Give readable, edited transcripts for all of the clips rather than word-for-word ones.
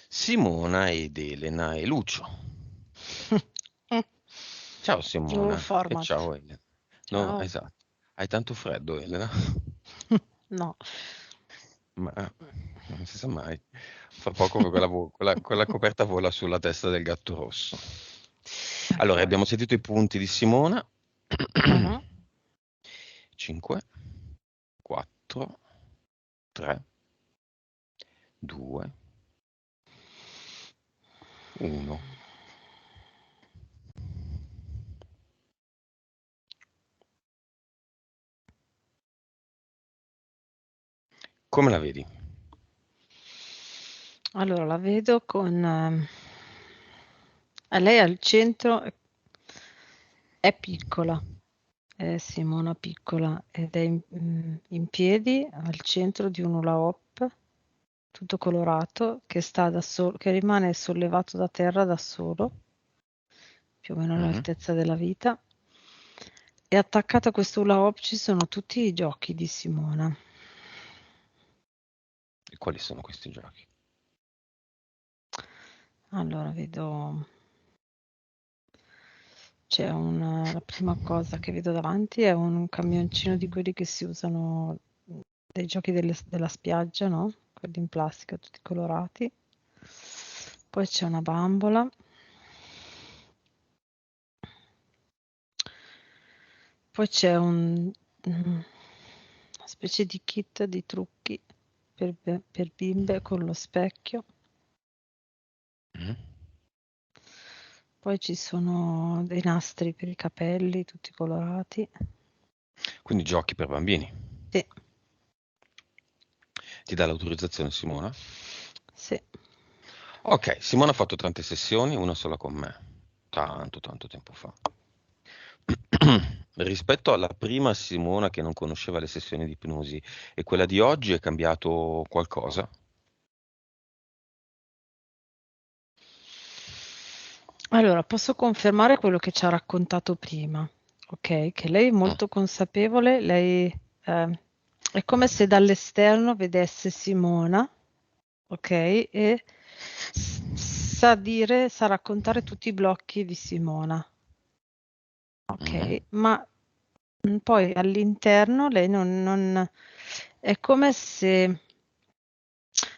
Simona ed Elena e Lucio. Ciao Nuovo Simona e format. ciao Elena. No, Ciao. esatto. Hai tanto freddo, Elena? No. Ma non si sa mai. Fra poco quella coperta vola sulla testa del gatto rosso. Allora, Ecco. abbiamo sentito i punti di Simona. Mhm. 5, 4, 3, 2, 1. Come la vedi? Allora, la vedo con... lei al centro è piccola, è Simona piccola ed è in piedi al centro di un hula hoop tutto colorato che sta da solo, che rimane sollevato da terra da solo, più o meno Mhm. all'altezza della vita. E attaccato a questo hula hoop ci sono tutti i giochi di Simona. E quali sono questi giochi? Allora, vedo, la prima cosa che vedo davanti è un camioncino di quelli che si usano dei giochi della spiaggia, no? Quelli in plastica, tutti colorati. Poi c'è una bambola. Poi c'è una specie di kit di trucchi per bimbe con lo specchio. Mhm. Poi ci sono dei nastri per i capelli, tutti colorati. Quindi giochi per bambini. Sì, Ti dà l'autorizzazione Simona? sì. Ok, Simona ha fatto tante sessioni, una sola con me, tanto tempo fa. Rispetto alla prima Simona che non conosceva le sessioni di ipnosi e quella di oggi è cambiato qualcosa? Allora, posso confermare quello che ci ha raccontato prima, ok? Che lei è Mm, molto consapevole, lei è come se dall'esterno vedesse Simona, ok? E sa dire, sa raccontare tutti i blocchi di Simona, mhm, ok? Ma poi all'interno lei è come se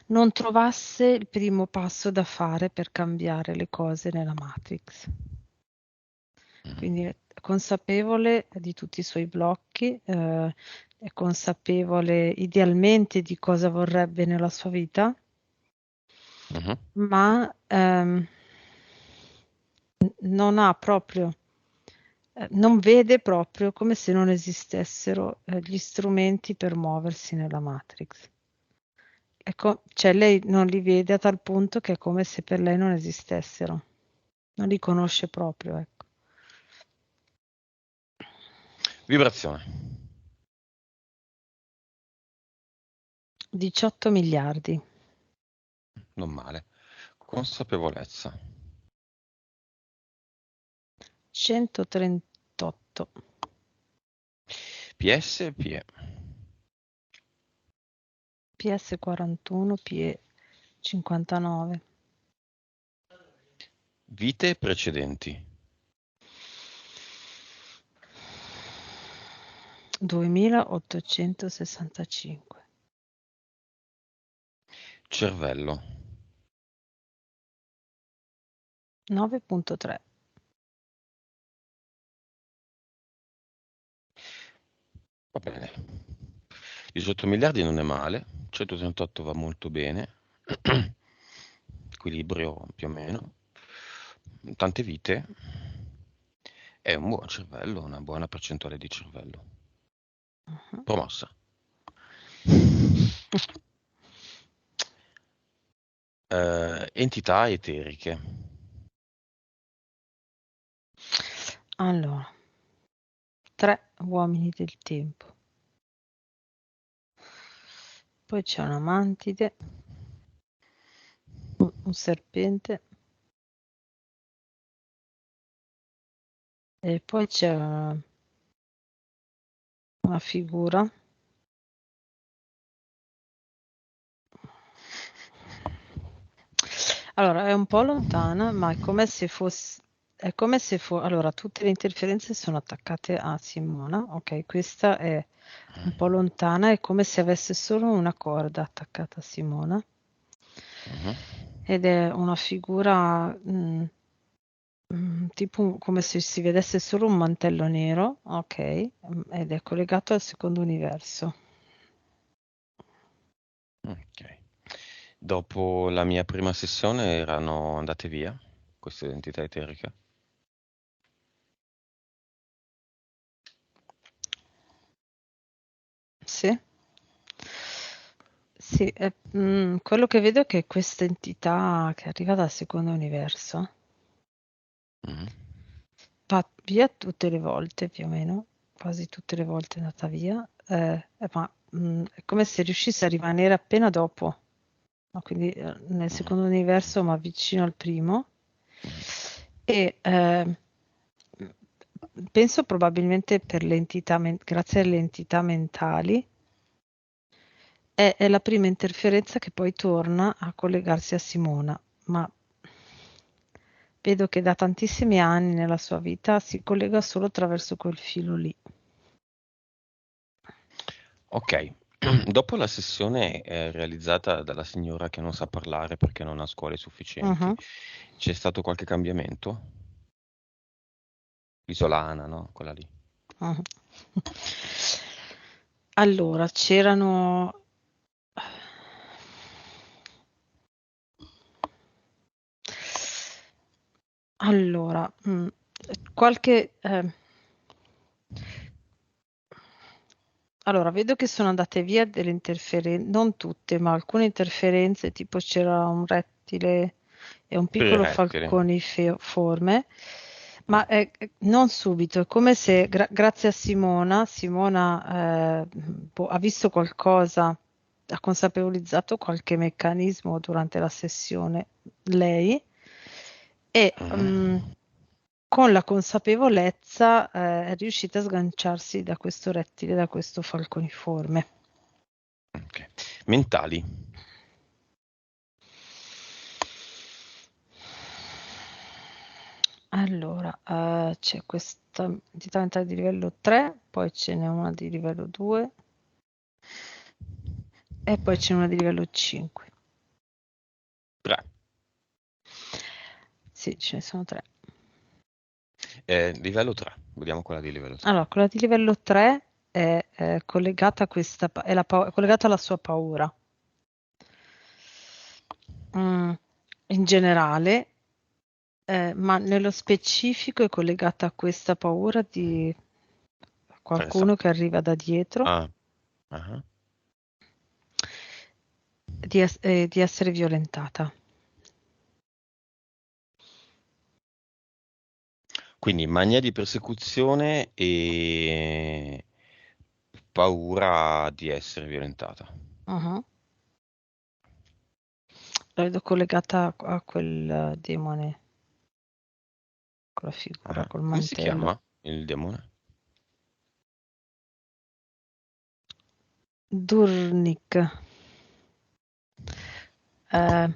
non trovasse il primo passo da fare per cambiare le cose nella Matrix. mhm, Quindi è consapevole di tutti i suoi blocchi, è consapevole idealmente di cosa vorrebbe nella sua vita, mhm. ma non ha proprio, non vede proprio come se non esistessero gli strumenti per muoversi nella Matrix. Ecco, cioè lei non li vede a tal punto che è come se per lei non esistessero, non li conosce proprio, ecco. Vibrazione, 18 miliardi. non male. Consapevolezza, 138. PS e PE. PS41, PE 59. Vite precedenti, 2865. cervello, 9.3. va bene. 18 miliardi non è male, 138 va molto bene, equilibrio più o meno, tante vite, è un buon cervello, una buona percentuale di cervello. Uh-huh. Promossa. Entità eteriche. Allora, 3 uomini del tempo. Poi c'è una mantide, un serpente e poi c'è una figura. Allora, è un po' lontana, ma è come se fosse, allora, tutte le interferenze sono attaccate a Simona, ok? Questa è un po' lontana, è come se avesse solo una corda attaccata a Simona. Mhm. Ed è una figura tipo come se si vedesse solo un mantello nero, ok? Ed è collegato al secondo universo. Ok. Dopo la mia prima sessione erano andate via queste entità eteriche? Sì? Sì, quello che vedo è che questa entità che arriva dal secondo universo Mhm. va via tutte le volte, più o meno, quasi tutte le volte è andata via, ma è come se riuscisse a rimanere appena dopo, no? Quindi nel Mhm. secondo universo, ma vicino al primo. Mhm. E penso probabilmente per le entità, grazie alle entità mentali, è la prima interferenza che poi torna a collegarsi a Simona, ma vedo che da tantissimi anni nella sua vita si collega solo attraverso quel filo lì. Ok, dopo la sessione realizzata dalla signora che non sa parlare perché non ha scuole sufficienti, Mhm, c'è stato qualche cambiamento? Isolana, no? Quella lì. mhm. Allora, c'erano allora, qualche allora, vedo che sono andate via delle interferenze, non tutte, ma alcune interferenze, tipo c'era un rettile e un Per i piccolo rettili. falconiforme, Mm. ma non subito, è come se grazie a Simona boh, ha visto qualcosa, ha consapevolizzato qualche meccanismo durante la sessione, lei, e Mhm. con la consapevolezza è riuscita a sganciarsi da questo rettile, da questo falconiforme. Ok. Mentali. Allora, c'è questa entità mentale di livello 3, poi ce n'è una di livello 2 e poi c'è una di livello 5. 3. Sì, ce ne sono 3. Livello 3. Vediamo quella di livello 3. Allora, quella di livello 3 è collegata a questa, è collegata alla sua paura. Mm, in generale, ma nello specifico è collegata a questa paura di Presa. qualcuno che arriva da dietro, Ah. Ah. di essere violentata. Quindi mania di persecuzione e paura di essere violentata. Mhm. La vedo collegata a quel demone, con la figura, Ah. col Come si mantello. chiama il demone? Durnik. Eh,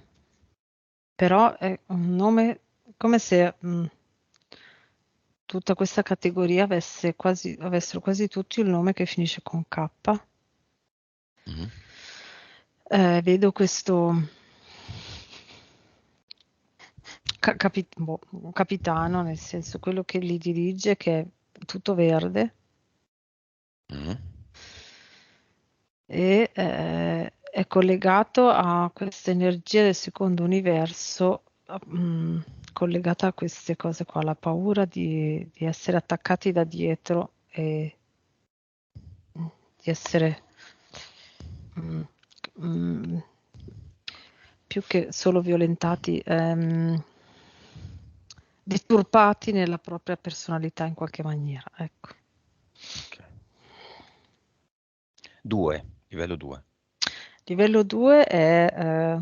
però è un nome come se tutta questa categoria avessero quasi tutti il nome che finisce con K. Mhm. Vedo questo un capitano, nel senso quello che li dirige, che è tutto verde Mhm. e è collegato a questa energia del secondo universo, collegata a queste cose qua, la paura di essere attaccati da dietro e di essere mm, mm, più che solo violentati, deturpati nella propria personalità in qualche maniera, ecco. Ok. 2, livello 2. Livello 2 è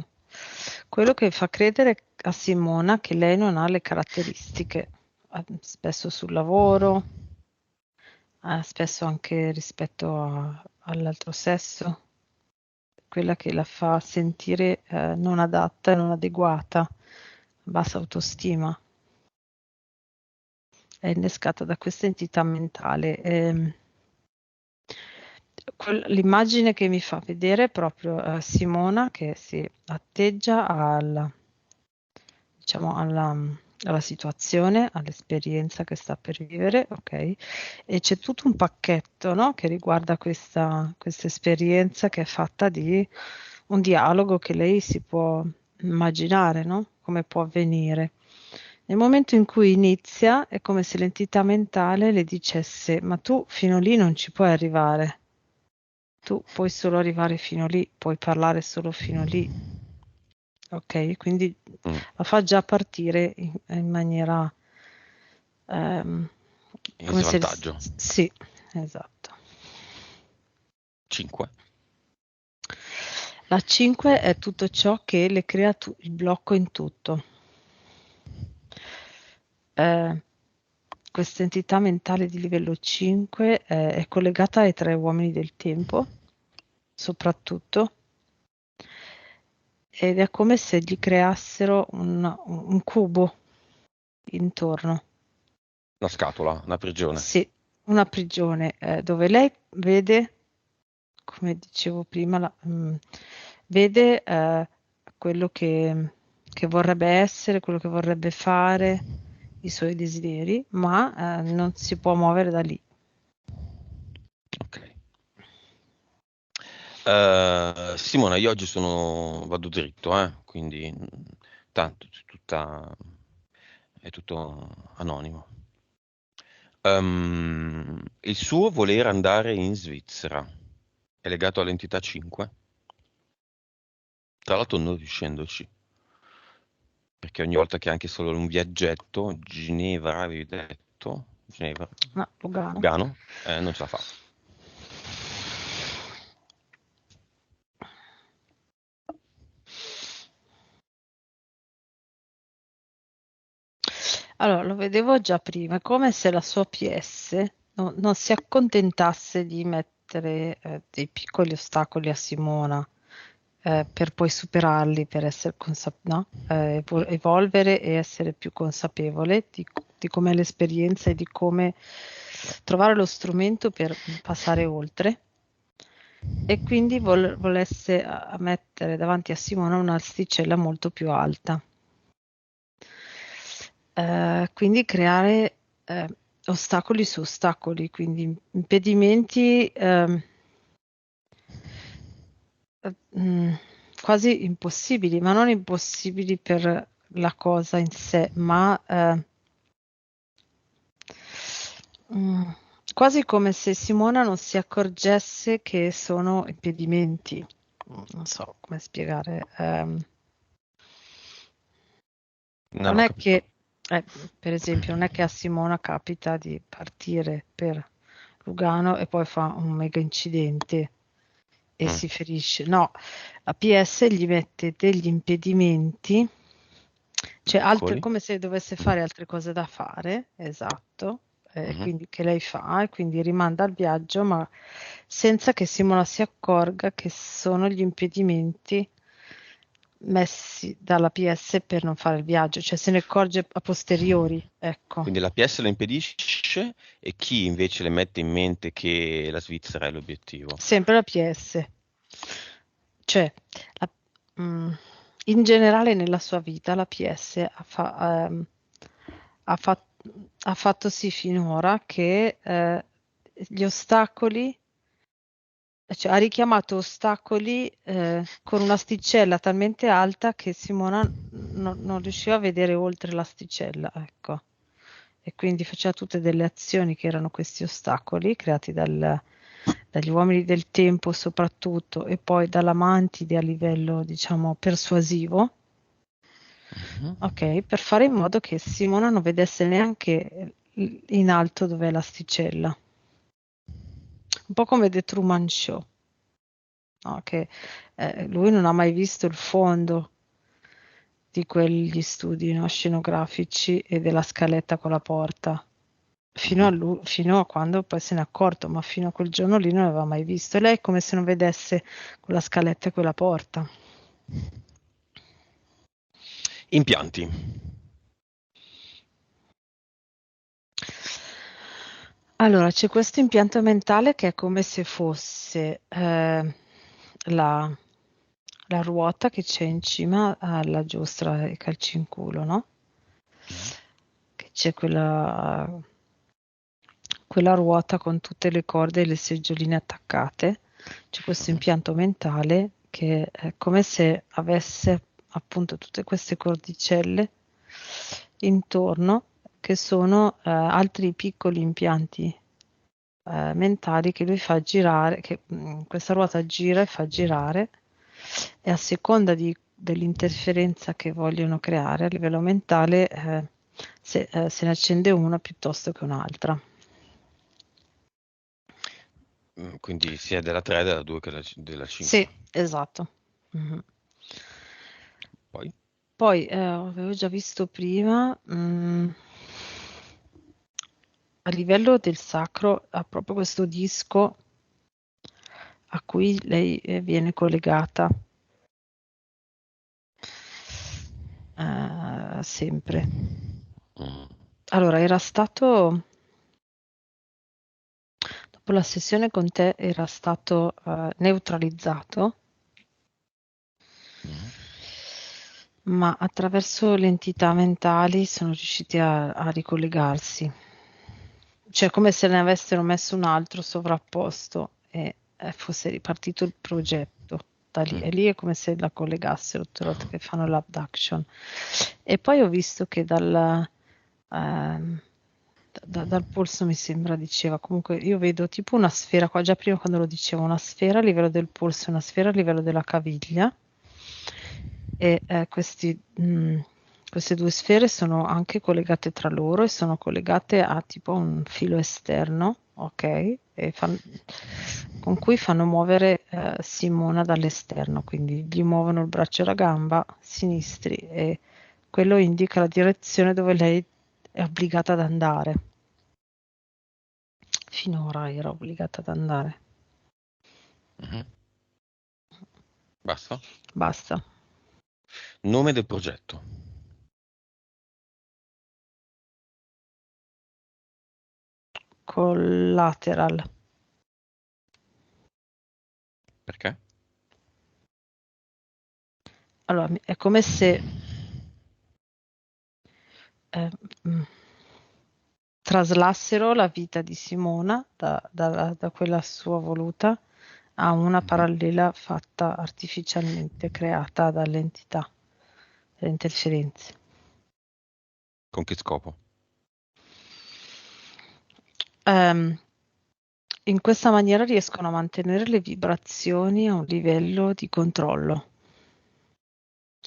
quello che fa credere a Simona che lei non ha le caratteristiche, spesso sul lavoro, spesso anche rispetto all'altro sesso. quella che la fa sentire non adatta, non adeguata, bassa autostima. È innescata da questa entità mentale. L'immagine che mi fa vedere è proprio Simona che si atteggia diciamo alla situazione, all'esperienza che sta per vivere, ok? E c'è tutto un pacchetto, no? Che riguarda questa esperienza che è fatta di un dialogo che lei si può immaginare, no? Come può avvenire. Nel momento in cui inizia è come se l'entità mentale le dicesse: ma tu fino lì non ci puoi arrivare, tu puoi solo arrivare fino lì, puoi parlare solo fino lì. Ok, quindi la fa già partire in maniera In come se svantaggio. sì, esatto. 5. La 5 è tutto ciò che le crea il blocco in tutto. Questa entità mentale di livello 5 è collegata ai 3 uomini del tempo, soprattutto, ed è come se gli creassero un cubo intorno. Una scatola, una prigione. Sì, una prigione dove lei vede, come dicevo prima, vede quello che vorrebbe essere, quello che vorrebbe fare, i suoi desideri, ma non si può muovere da lì. Ok. Simona, io oggi vado dritto, quindi tanto è tutto anonimo. Il suo voler andare in Svizzera è legato all'entità 5? Tra l'altro non riuscendoci, perché ogni volta che anche solo un viaggetto, Ginevra, avevi detto? Ginevra? No, Lugano. Lugano? Non ce la fa. Allora, lo vedevo già prima, è come se la sua PS non si accontentasse di mettere dei piccoli ostacoli a Simona per poi superarli, per essere no? Evolvere e essere più consapevole di com'è l'esperienza e di come trovare lo strumento per passare oltre. E quindi volesse mettere davanti a Simona un'asticella molto più alta. Quindi creare ostacoli su ostacoli, quindi impedimenti quasi impossibili, ma non impossibili per la cosa in sé, ma quasi come se Simona non si accorgesse che sono impedimenti. Non so come spiegare. Non è che, per esempio, non è che a Simona capita di partire per Lugano e poi fa un mega incidente e si ferisce. No, la PS gli mette degli impedimenti, cioè altre, come se dovesse fare altre cose da fare, esatto, quindi che lei fa e quindi rimanda il viaggio, ma senza che Simona si accorga che sono gli impedimenti messi dalla PS per non fare il viaggio, cioè se ne accorge a posteriori, ecco. Quindi la PS lo impedisce e chi invece le mette in mente che la Svizzera è l'obiettivo? Sempre la PS. Cioè, in generale nella sua vita la PS ha fatto sì finora che gli ostacoli, cioè ha richiamato ostacoli con un'asticella talmente alta che Simona non riusciva a vedere oltre l'asticella, ecco. E quindi faceva tutte delle azioni che erano questi ostacoli creati dagli uomini del tempo soprattutto e poi dalla mantide a livello diciamo persuasivo, ok, per fare in modo che Simona non vedesse neanche in alto dov'è l'asticella, un po' come The Truman Show, no? Che lui non ha mai visto il fondo di quegli studi, no, scenografici e della scaletta con la porta. fino a quando poi se n'è accorto, ma fino a quel giorno lì non aveva mai visto. E lei è come se non vedesse quella scaletta e quella porta. Impianti. Allora, c'è questo impianto mentale che è come se fosse la, la ruota che c'è in cima alla giostra e calcinculo, no? Che c'è quella ruota con tutte le corde e le seggioline attaccate. C'è questo impianto mentale che è come se avesse appunto tutte queste cordicelle intorno, che sono altri piccoli impianti mentali che lui fa girare, che questa ruota gira e fa girare, e a seconda dell'interferenza che vogliono creare a livello mentale, se ne accende una piuttosto che un'altra. Quindi sia della 3, della 2 che della 5. Sì, esatto. Mhm. Poi avevo già visto prima, a livello del sacro, ha proprio questo disco a cui lei viene collegata sempre. Allora, era stato, dopo la sessione con te, era stato neutralizzato, ma attraverso le entità mentali sono riusciti a ricollegarsi. Cioè, come se ne avessero messo un altro sovrapposto e fosse ripartito il progetto da lì. E lì è come se la collegassero tutte le volte che fanno l'abduction. E poi ho visto che dal polso mi sembra diceva, comunque io vedo tipo una sfera qua, già prima quando lo dicevo, una sfera a livello del polso, una sfera a livello della caviglia, e queste due sfere sono anche collegate tra loro e sono collegate a tipo un filo esterno, ok? Con cui fanno muovere Simona dall'esterno, quindi gli muovono il braccio e la gamba sinistri, e quello indica la direzione dove lei è obbligata ad andare. Finora era obbligata ad andare. Basta? Basta. Nome del progetto. Collateral. Perché? Allora, è come se traslassero la vita di Simona da quella sua voluta a una parallela fatta artificialmente, creata dalle entità, dalle interferenze. Con che scopo? In questa maniera riescono a mantenere le vibrazioni a un livello di controllo.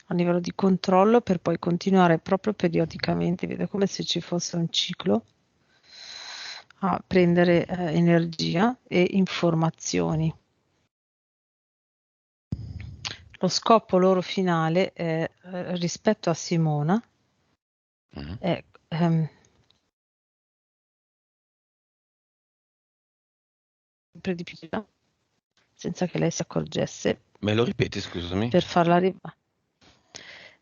A livello di controllo, per poi continuare proprio periodicamente, vedo come se ci fosse un ciclo, a prendere energia e informazioni. Lo scopo loro finale è, rispetto a Simona, è sempre di più, senza che lei si accorgesse, Me lo ripeti, scusami? per farla arrivare.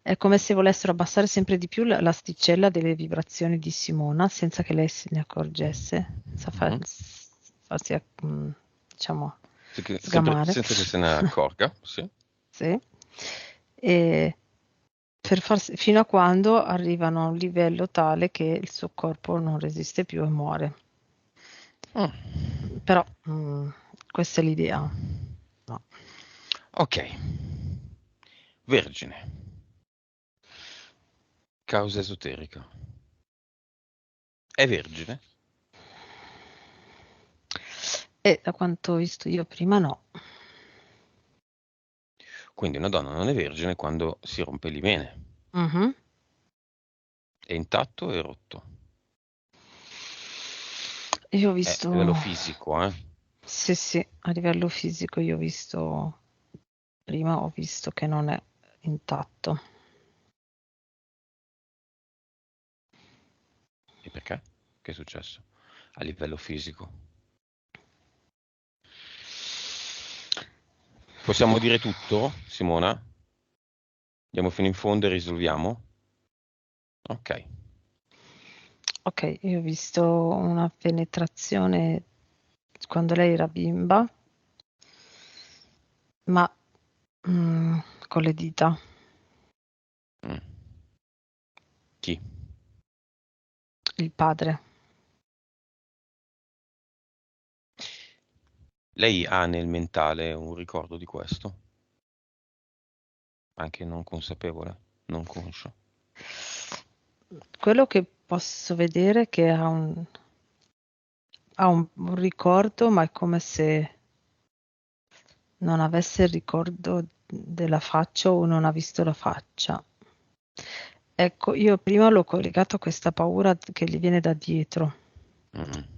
È come se volessero abbassare sempre di più l'asticella delle vibrazioni di Simona senza che lei se ne accorgesse, senza farsi, diciamo, sgamare. Senza che se ne accorga, sì. Sì. E fino a quando arrivano a un livello tale che il suo corpo non resiste più e muore. Però questa è l'idea. No. Ok. Vergine. Causa esoterica. È vergine? E da quanto ho visto io prima, no. Quindi una donna non è vergine quando si rompe l'imene. Mhm. È intatto o è rotto? Io ho A visto, livello fisico, eh? sì, a livello fisico io ho visto, prima ho visto che non è intatto. E perché? Che è successo? a livello fisico. Possiamo dire tutto, Simona? Andiamo fino in fondo e risolviamo? Ok. Ok, io ho visto una penetrazione quando lei era bimba, ma con le dita. Chi? Il padre. Lei ha nel mentale un ricordo di questo? Anche non consapevole, non conscio. Quello che posso vedere è che ha un ricordo, ma è come se non avesse il ricordo della faccia o non ha visto la faccia. Ecco, io prima l'ho collegato a questa paura che gli viene da dietro. Mm.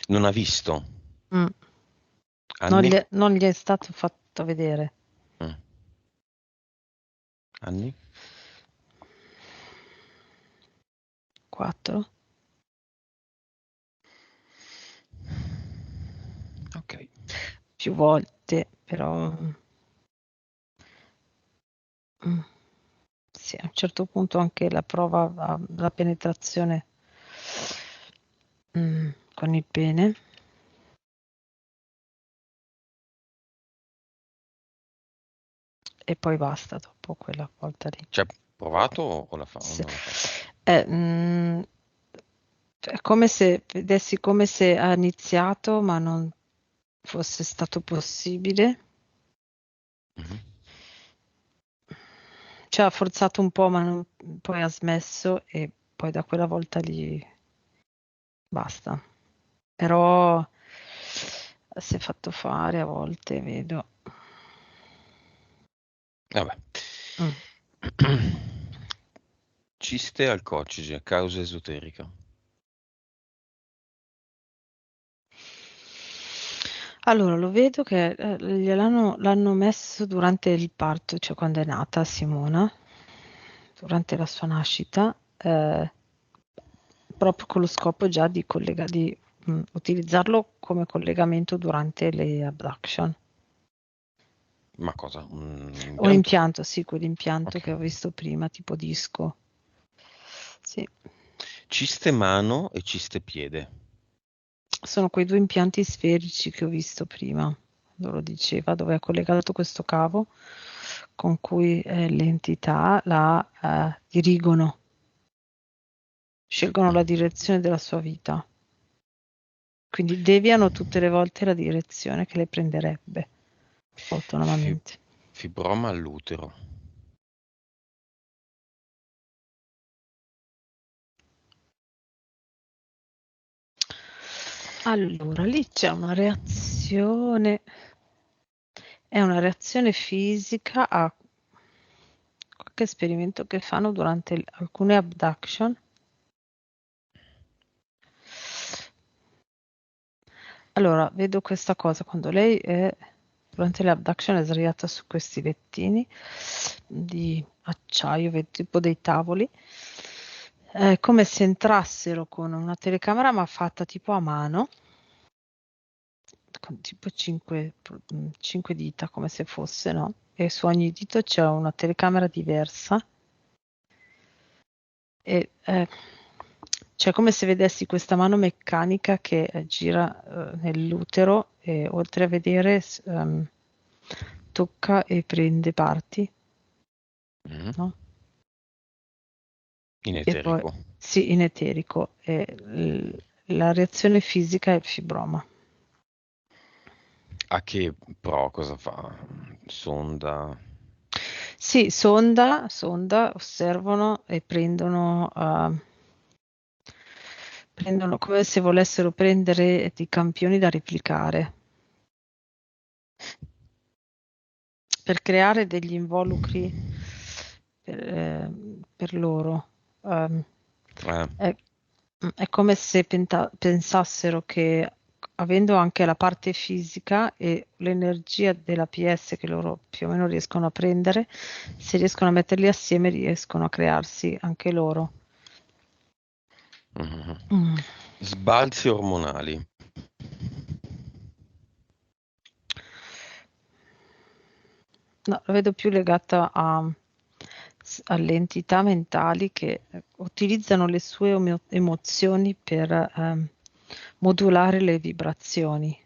Non ha visto? Mm. Anni? Non gli è stato fatto vedere. Mm. Anni? 4. Ok. Più volte, però sì, a un certo punto anche la prova, la penetrazione con il pene. E poi basta dopo quella volta lì. Ci ha provato o la fa, o Sì. non l'ha fatto? È come se vedessi come se ha iniziato, ma non fosse stato possibile. Mhm. Ci ha forzato un po', ma poi ha smesso e poi da quella volta lì basta. Però si è fatto fare a volte, vedo. Vabbè. Mm. Ciste al coccige, causa esoterica. Allora, lo vedo che l'hanno messo durante il parto, cioè quando è nata Simona, durante la sua nascita, proprio con lo scopo già di utilizzarlo come collegamento durante le abduction. Ma cosa? Un Un impianto? impianto, sì, quell'impianto Ok. che ho visto prima, tipo disco. Sì, Ciste mano e ciste piede. sono quei due impianti sferici che ho visto prima. Loro diceva dove è collegato questo cavo con cui le entità la dirigono, scelgono la direzione della sua vita. Quindi deviano tutte le volte la direzione che le prenderebbe Fi- autonomamente. fibroma all'utero. Allora, lì c'è una reazione, è una reazione fisica a qualche esperimento che fanno durante alcune abduction. Allora, vedo questa cosa quando lei è durante le abduction è sdraiata su questi lettini di acciaio, vedo tipo dei tavoli, come se entrassero con una telecamera ma fatta tipo a mano, con tipo 5 dita come se fosse, no? E su ogni dito c'è una telecamera diversa e cioè come se vedessi questa mano meccanica che gira nell'utero e oltre a vedere tocca e prende parti, Mhm. no? In E poi eterico. sì, in eterico. E la reazione fisica è il fibroma. A che pro cosa fa? Sonda. Sì, sonda, osservano e prendono come se volessero prendere dei campioni da replicare per creare degli involucri per loro. Ehm, Eh, è, è come se pensassero che avendo anche la parte fisica e l'energia della PS che loro più o meno riescono a prendere, se riescono a metterli assieme riescono a crearsi anche loro. Mhm. Mm. Sbalzi ormonali. No, la vedo più legata alle entità mentali che utilizzano le sue emozioni per modulare le vibrazioni.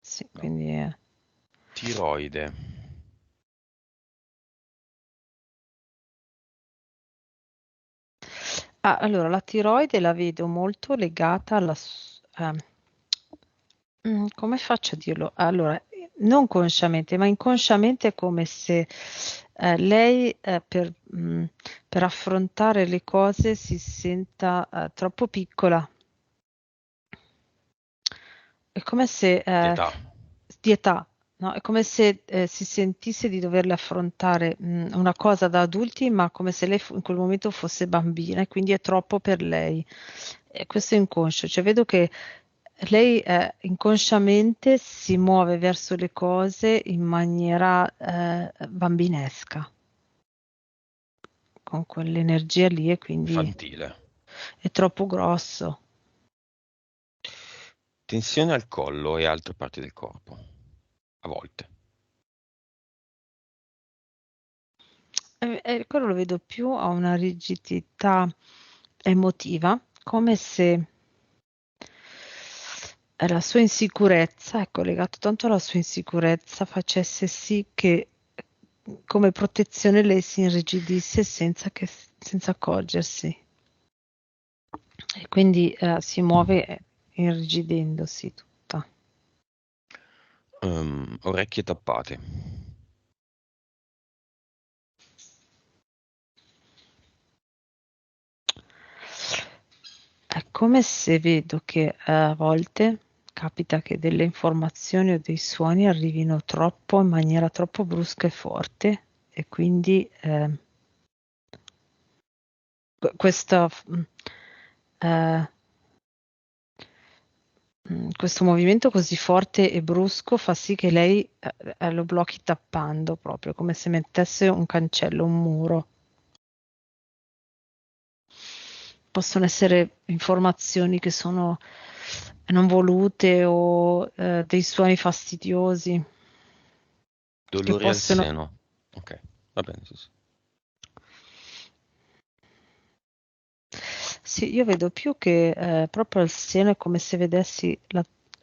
Sì, No. quindi Tiroide. allora la tiroide la vedo molto legata come faccio a dirlo? Allora, non consciamente, ma inconsciamente è come se lei per affrontare le cose si senta troppo piccola. È come se Di età. di età, no? È come se si sentisse di doverle affrontare una cosa da adulti, ma come se lei in quel momento fosse bambina e quindi è troppo per lei. E questo è inconscio, cioè vedo che lei inconsciamente si muove verso le cose in maniera bambinesca, con quell'energia lì e quindi Infantile. è troppo grosso. Tensione al collo e altre parti del corpo. A volte. Quello lo vedo più a una rigidità emotiva, come se la sua insicurezza, ecco, legato tanto alla sua insicurezza, facesse sì che come protezione lei si irrigidisse senza accorgersi. E quindi si muove irrigidendosi tutta. Orecchie tappate. È come se vedo che a volte capita che delle informazioni o dei suoni arrivino troppo in maniera troppo brusca e forte e quindi questo, eh, questo movimento così forte e brusco fa sì che lei lo blocchi tappando proprio, come se mettesse un cancello, un muro. Possono essere informazioni che sono non volute o dei suoni fastidiosi che Dolori al possono. seno. Ok, va bene, sì, sì. Sì, io vedo più che proprio al seno è come se vedessi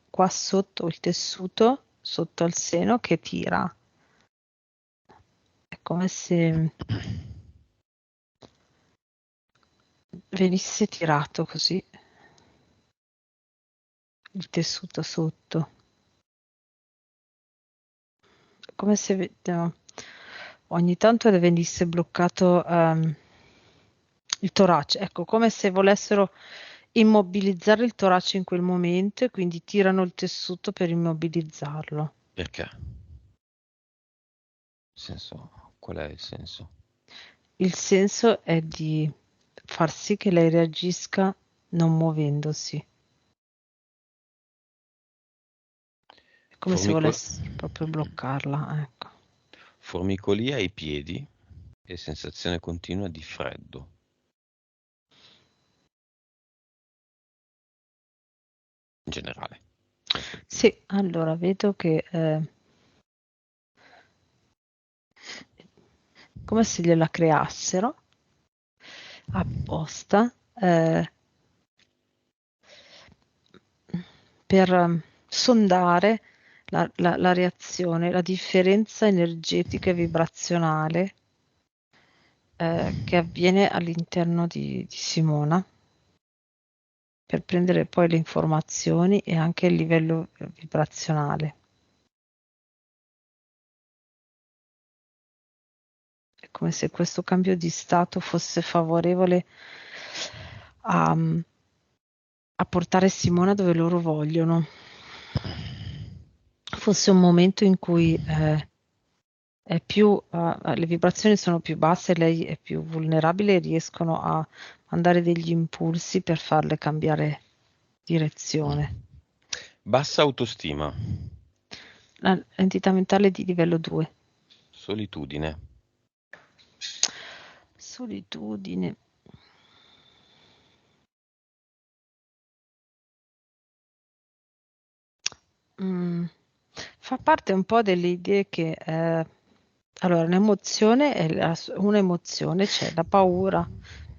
qua sotto il tessuto, sotto al seno che tira. È come se venisse tirato così il tessuto sotto. Come se no, ogni tanto le venisse bloccato il torace, ecco, come se volessero immobilizzare il torace in quel momento e quindi tirano il tessuto per immobilizzarlo. Perché? Senso, qual è il senso? Il senso è di far sì che lei reagisca non muovendosi. È come se Formico- volesse proprio bloccarla, ecco. Formicolia ai piedi e sensazione continua di freddo. In generale. Sì, allora vedo che come se gliela creassero apposta per sondare la reazione, la differenza energetica e vibrazionale che avviene all'interno di Simona per prendere poi le informazioni e anche il livello vibrazionale. È come se questo cambio di stato fosse favorevole a, a portare Simona dove loro vogliono. Fosse un momento in cui è più, le vibrazioni sono più basse, lei è più vulnerabile e riescono a mandare degli impulsi per farle cambiare direzione. Bassa autostima. L'entità mentale di livello 2. Solitudine. solitudine. Fa parte un po' delle idee che allora un'emozione un'emozione c'è la paura,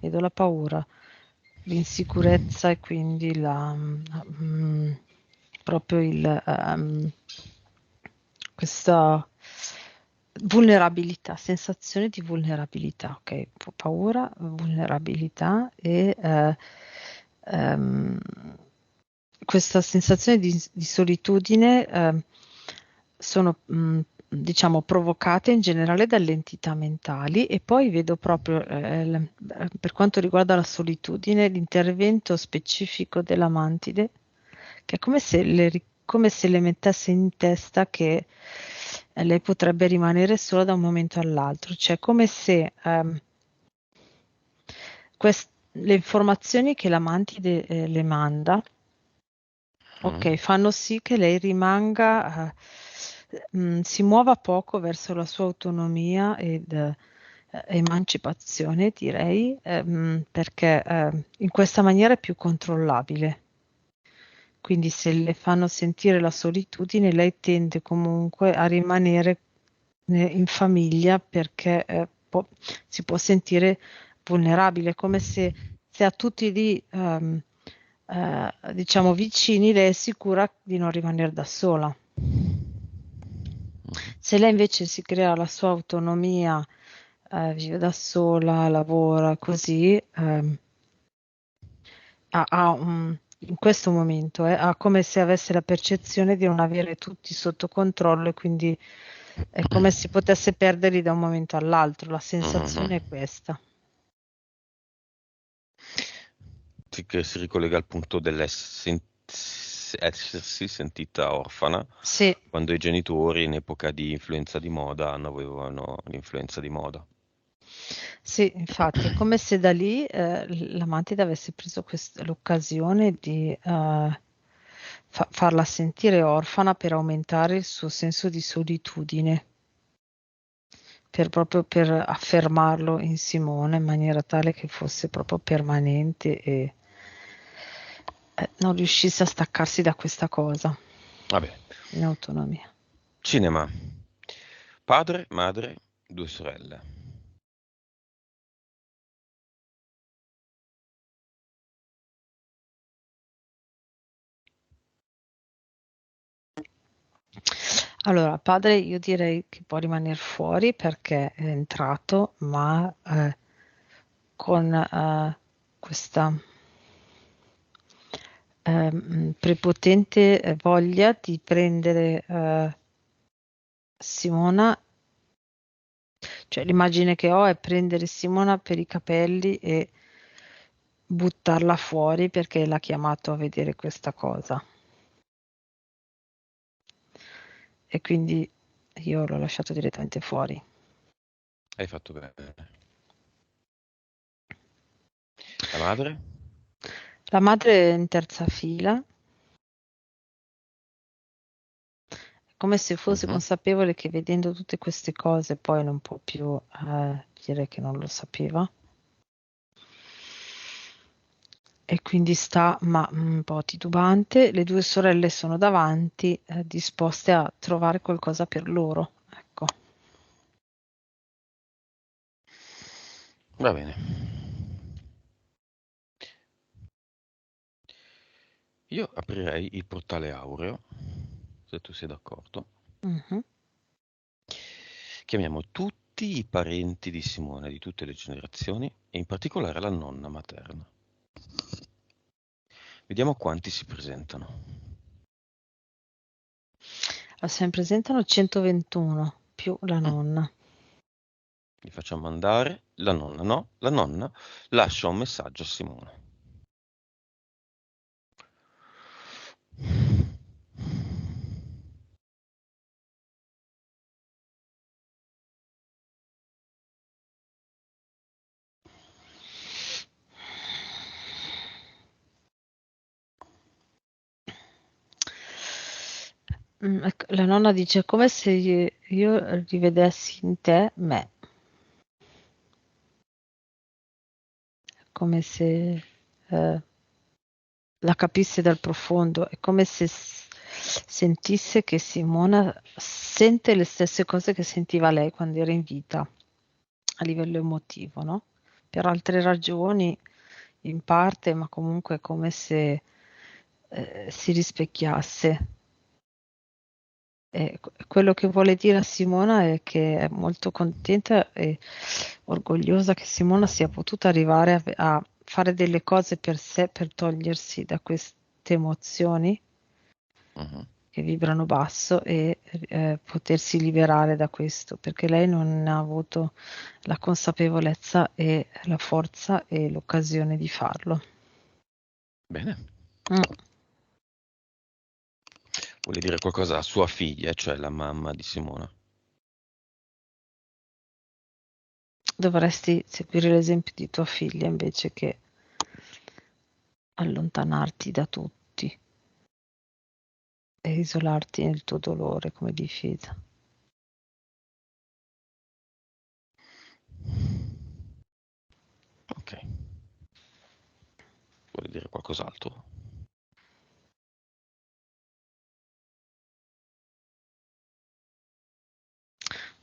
vedo la paura, l'insicurezza e quindi proprio questa vulnerabilità, sensazione di vulnerabilità, ok? Paura, vulnerabilità e questa sensazione di solitudine sono diciamo provocate in generale dalle entità mentali e poi vedo proprio per quanto riguarda la solitudine l'intervento specifico della mantide che è come se le mettesse in testa che lei potrebbe rimanere sola da un momento all'altro, cioè come se le informazioni che la mantide le manda, ok, fanno sì che lei rimanga, si muova poco verso la sua autonomia ed emancipazione, direi, perché in questa maniera è più controllabile. Quindi se le fanno sentire la solitudine, lei tende comunque a rimanere in famiglia perché si può sentire vulnerabile, come se a tutti lì diciamo vicini lei è sicura di non rimanere da sola. Se lei invece si crea la sua autonomia, vive da sola, lavora così, in questo momento ha come se avesse la percezione di non avere tutti sotto controllo e quindi è come se potesse perderli da un momento all'altro. La sensazione è questa. Sì, che si ricollega al punto dell'essersi sentita orfana, Sì, quando i genitori in epoca di influenza di moda avevano l'influenza di moda. sì, infatti è come se da lì la Mantide avesse preso l'occasione di farla sentire orfana per aumentare il suo senso di solitudine, proprio per affermarlo in Simone in maniera tale che fosse proprio permanente e non riuscisse a staccarsi da questa cosa Vabbè. in autonomia. Cinema. Padre, madre, 2 sorelle. Allora, padre, io direi che può rimanere fuori perché è entrato, ma con questa prepotente voglia di prendere Simona, cioè l'immagine che ho è prendere Simona per i capelli e buttarla fuori perché l'ha chiamato a vedere questa cosa. E quindi io l'ho lasciato direttamente fuori. Hai fatto bene. La madre? La madre è in terza fila, come se fosse consapevole che vedendo tutte queste cose poi non può più dire che non lo sapeva. E quindi sta ma un po' titubante. Le 2 sorelle sono davanti, disposte a trovare qualcosa per loro. Ecco. Va bene. Io aprirei il portale aureo, se tu sei d'accordo. Mhm. Chiamiamo tutti i parenti di Simone di tutte le generazioni e in particolare la nonna materna. Vediamo quanti si presentano. Se ne presentano 121 più la nonna. Li facciamo andare, la nonna no, la nonna lascia un messaggio a Simone. Ecco, la nonna dice come se io rivedessi in te me. come se la capisse dal profondo, è come se sentisse che Simona sente le stesse cose che sentiva lei quando era in vita, a livello emotivo, no? Per altre ragioni, in parte, ma comunque è come se si rispecchiasse. E quello che vuole dire a Simona è che è molto contenta e orgogliosa che Simona sia potuta arrivare a fare delle cose per sé, per togliersi da queste emozioni Mhm. che vibrano basso e potersi liberare da questo, perché lei non ha avuto la consapevolezza e la forza e l'occasione di farlo. Bene. Mm. Vuole dire qualcosa a sua figlia, cioè la mamma di Simona. Dovresti seguire l'esempio di tua figlia invece che allontanarti da tutti e isolarti nel tuo dolore come difesa. Ok. Vuole dire qualcos'altro?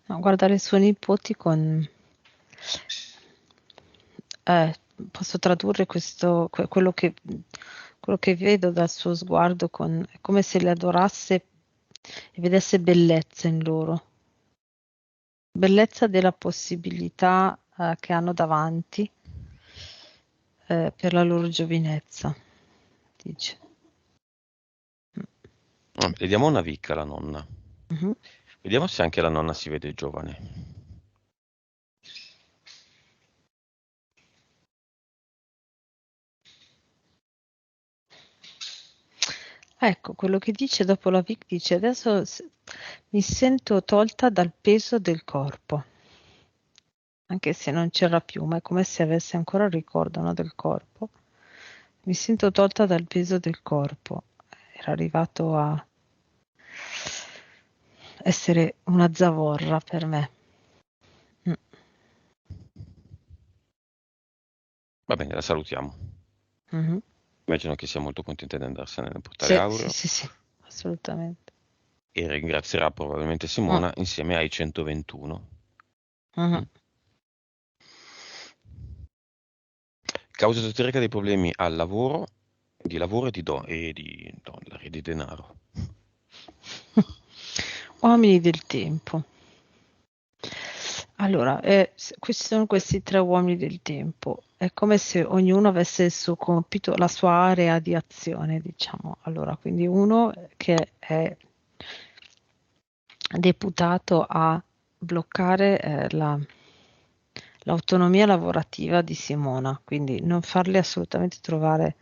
No, guardare i suoi nipoti con... posso tradurre quello che vedo dal suo sguardo è come se le adorasse e vedesse bellezza in loro, bellezza della possibilità che hanno davanti per la loro giovinezza, dice. Le diamo una vicca alla nonna. Mhm. Vediamo se anche la nonna si vede giovane. Ecco, quello che dice dopo la Vic dice adesso mi sento tolta dal peso del corpo, anche se non c'era più, ma è come se avesse ancora il ricordo, no, del corpo. Mi sento tolta dal peso del corpo. Era arrivato a essere una zavorra per me. Mm. Va bene, la salutiamo. Mhm. Immagino che sia molto contenta di andarsene nel portare Sì, sì, Aureo sì, sì, assolutamente. e ringrazierà probabilmente Mm. Simona insieme ai 121. Mhm. Mm. Causa esoterica dei problemi al lavoro, di lavoro e di dollari, di denaro. Uomini del tempo. Allora, questi sono questi tre uomini del tempo. È come se ognuno avesse il suo compito, la sua area di azione, diciamo. Allora, quindi uno che è deputato a bloccare l'autonomia lavorativa di Simona, quindi non farle assolutamente trovare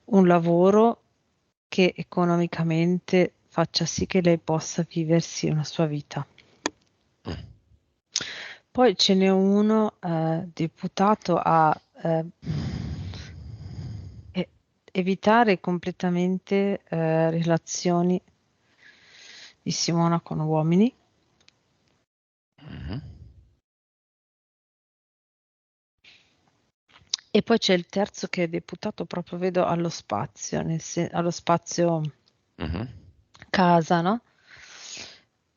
un lavoro che economicamente faccia sì che lei possa viversi una sua vita. Mm. Poi ce n'è uno deputato a e- evitare completamente relazioni di Simona con uomini. Mhm. E poi c'è il terzo che è deputato proprio, vedo, allo spazio, allo spazio Mhm. casa, no?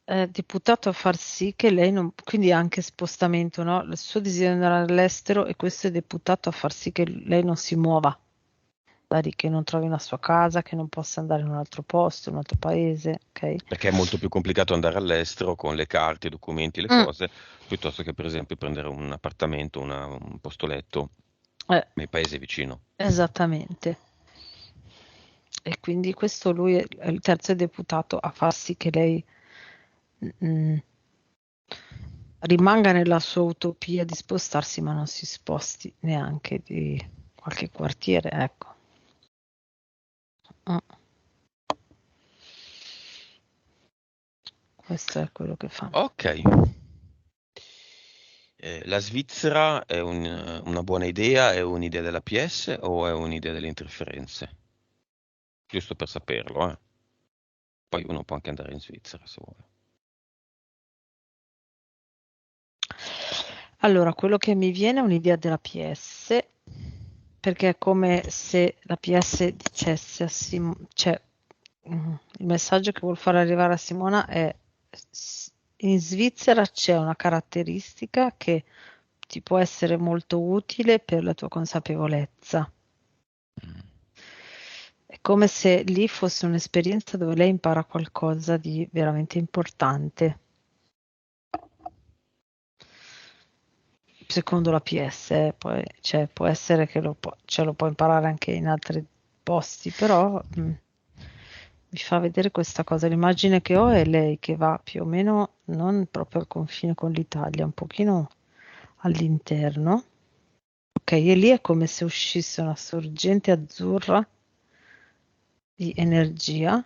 È deputato a far sì che lei non, quindi anche spostamento, no? Il suo desiderio di andare all'estero e questo è deputato a far sì che lei non si muova da lì, che non trovi una sua casa, che non possa andare in un altro posto, in un altro paese, ok? Perché è molto più complicato andare all'estero con le carte, i documenti, le Mm, cose, piuttosto che per esempio prendere un appartamento, un posto letto eh, nel paese vicino. esattamente. E quindi questo lui è il terzo deputato a far sì che lei mm, rimanga nella sua utopia di spostarsi, ma non si sposti neanche di qualche quartiere, ecco. Mm. Questo è quello che fa. Ok. La Svizzera è una buona idea, è un'idea della PS o è un'idea delle interferenze? Giusto per saperlo, eh. Poi uno può anche andare in Svizzera se vuole. Allora, quello che mi viene è un'idea della PS, perché è come se la PS dicesse a Simona, cioè il messaggio che vuol far arrivare a Simona è: in Svizzera c'è una caratteristica che ti può essere molto utile per la tua consapevolezza. È come se lì fosse un'esperienza dove lei impara qualcosa di veramente importante. Secondo la PS, poi cioè, può essere che ce lo può imparare anche in altri posti, però mi fa vedere questa cosa. L'immagine che ho è lei che va più o meno non proprio al confine con l'Italia, un pochino all'interno. Ok, e lì è come se uscisse una sorgente azzurra di energia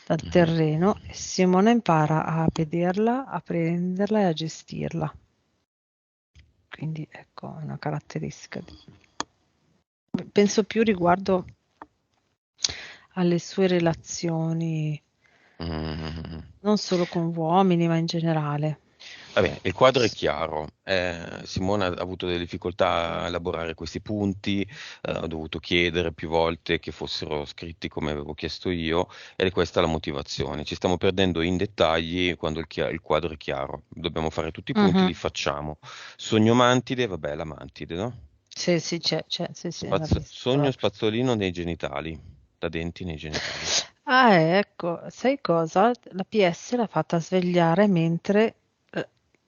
dal terreno e Simona impara a vederla, a prenderla e a gestirla. Quindi ecco, è una caratteristica. Penso più riguardo alle sue relazioni, non solo con uomini, ma in generale. Va bene, il quadro è chiaro. Simona ha avuto delle difficoltà a elaborare questi punti, ho dovuto chiedere più volte che fossero scritti come avevo chiesto io, ed è questa la motivazione. Ci stiamo perdendo in dettagli quando il quadro è chiaro. Dobbiamo fare tutti i punti, li facciamo. Sogno mantide, vabbè, la mantide, no? Sì, sì, c'è, sì, sì, l'ho visto Sogno proprio. spazzolino nei genitali, da denti nei genitali. Ah, ecco, sai cosa? La PS l'ha fatta svegliare mentre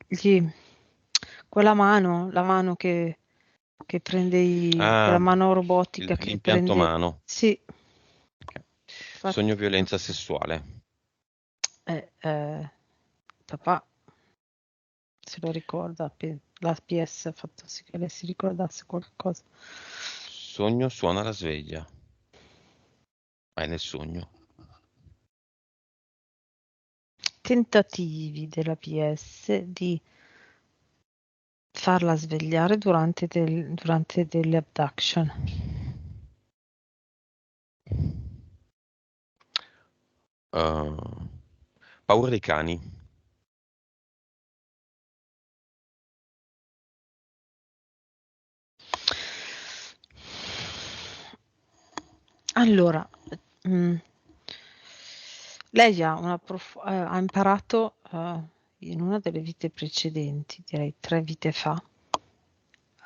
gli, quella mano, la mano che prende quella Ah, mano robotica che l'impianto prende, mano. sì, Ok. Sogno infatti, violenza sessuale. eh, eh, papà se lo ricorda, la PS ha fatto sì che lei si ricordasse qualcosa. Sogno suona la sveglia. È nel sogno. Tentativi della PS di farla svegliare durante delle abduction. Uh, paura dei cani. Allora, mm, lei ha imparato in una delle vite precedenti, direi 3 vite fa,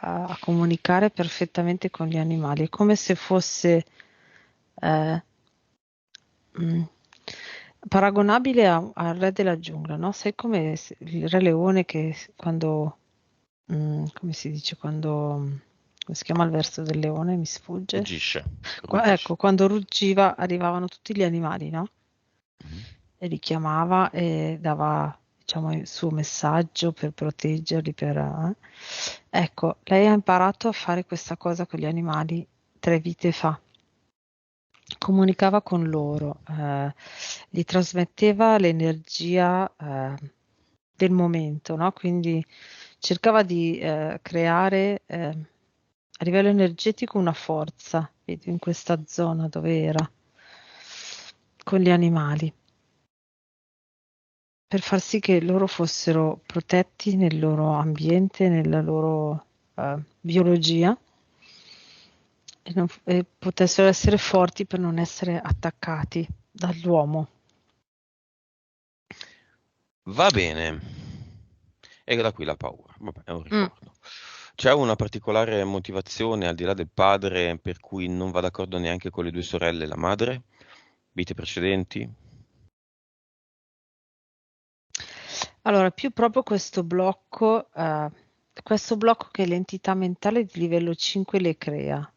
a comunicare perfettamente con gli animali, è come se fosse eh, mm, paragonabile al re della giungla, no? Sai come il re leone che quando, come si dice, come si chiama il verso del leone? Mi sfugge. Ruggisce. Ecco, Ruggisce. quando ruggiva arrivavano tutti gli animali, no? Mhm. E li chiamava e dava, diciamo, il suo messaggio per proteggerli, Ecco, lei ha imparato a fare questa cosa con gli animali 3 vite fa. Comunicava con loro, gli trasmetteva l'energia, del momento, no? Quindi cercava di, creare, a livello energetico una forza, vedi, in questa zona dove era, con gli animali. Per far sì che loro fossero protetti nel loro ambiente, nella loro biologia e potessero essere forti per non essere attaccati dall'uomo. Va bene. E da qui la paura. Vabbè, è un Mm. ricordo. C'è una particolare motivazione al di là del padre per cui non va d'accordo neanche con le due sorelle e la madre? Vite precedenti? Allora, più proprio questo blocco che l'entità mentale di livello 5 le crea.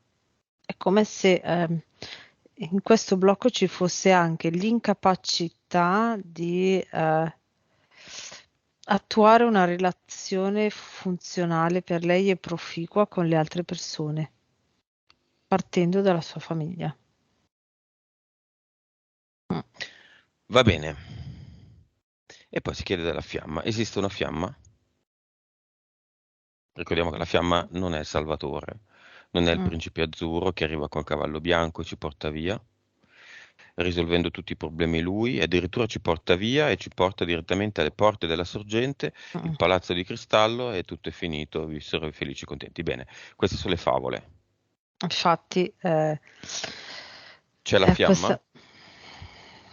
È come se in questo blocco ci fosse anche l'incapacità di attuare una relazione funzionale per lei e proficua con le altre persone, partendo dalla sua famiglia. Mm. Va bene. E poi si chiede della fiamma. Esiste una fiamma? Ricordiamo che la fiamma non è il Salvatore, non è il Mm. principe azzurro che arriva col cavallo bianco e ci porta via. risolvendo tutti i problemi lui, e addirittura ci porta via e ci porta direttamente alle porte della sorgente, il Mm. palazzo di cristallo, e tutto è finito, vissero felici e contenti. Bene, queste sono le favole. Infatti, C'è la è fiamma? questa...